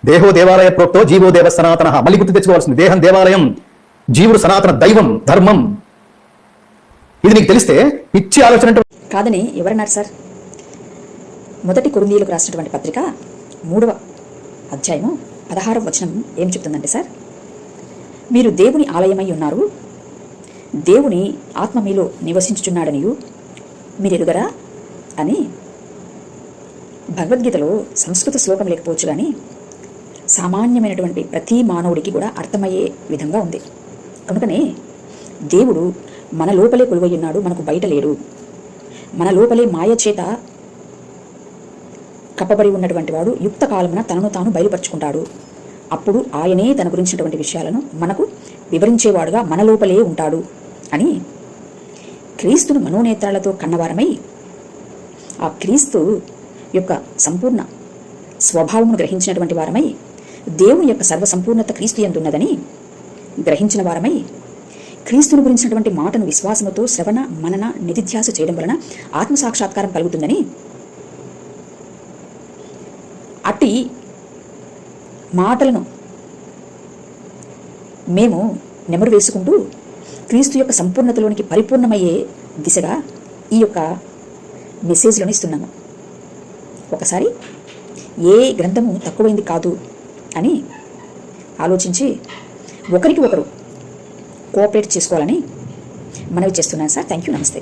దేహో దేవాలయ ప్రోక్తో జీవో దేవ సనాతన. మళ్ళీ గుర్తు తెచ్చుకోవాల్సింది, దేహం దేవాలయం, జీవుడు సనాతన దైవం, ధర్మం. ఇది నీకు తెలిస్తే పిచ్చి ఆలోచన కాదని ఎవరన్నారు సార్? మొదటి కొరింథీయులకు రాసినటువంటి పత్రిక 3వ అధ్యాయము 16వ వచనం ఏం చెప్తుందంటే సార్, మీరు దేవుని ఆలయమై ఉన్నారు, దేవుని ఆత్మ మీలో నివసించుచున్నాడనియు మీరు ఎరుగరా అని భగవద్గీతలో సంస్కృత శ్లోకం లేకపోవచ్చు కానీ సామాన్యమైనటువంటి ప్రతి మానవుడికి కూడా అర్థమయ్యే విధంగా ఉంది. కనుకనే దేవుడు మన లోపలే కొలువై ఉన్నాడు, మనకు బయట లేడు. మన లోపలే మాయ చేత కప్పబడి ఉన్నటువంటి వాడు యుక్త కాలమున తనను తాను బయలుపరుచుకుంటాడు. అప్పుడు ఆయనే తన గురించినటువంటి విషయాలను మనకు వివరించేవాడుగా మన లోపలే ఉంటాడు అని క్రీస్తును మనోనేత్రాలతో కన్నవారమై ఆ క్రీస్తు యొక్క సంపూర్ణ స్వభావమును గ్రహించినటువంటి వారమై దేవుని యొక్క సర్వసంపూర్ణత క్రీస్తు యందున్నదని గ్రహించిన వారమై క్రీస్తును గురించినటువంటి మాటను విశ్వాసముతో శ్రవణ మనన నిధిధ్యాస చేయడం వలన ఆత్మసాక్షాత్కారం కలుగుతుందని, అట్టి మాటలను మేము నెమరు వేసుకుంటూ క్రీస్తు యొక్క సంపూర్ణతలోనికి పరిపూర్ణమయ్యే దిశగా ఈ యొక్క మెసేజ్లను ఇస్తున్నాము. ఒకసారి ఏ గ్రంథము తక్కువైంది కాదు అని ఆలోచించి ఒకరికి ఒకరు కోఆపరేట్ చేసుకోవాలని మనవి చేస్తున్నాను సార్. థ్యాంక్ యూ, నమస్తే.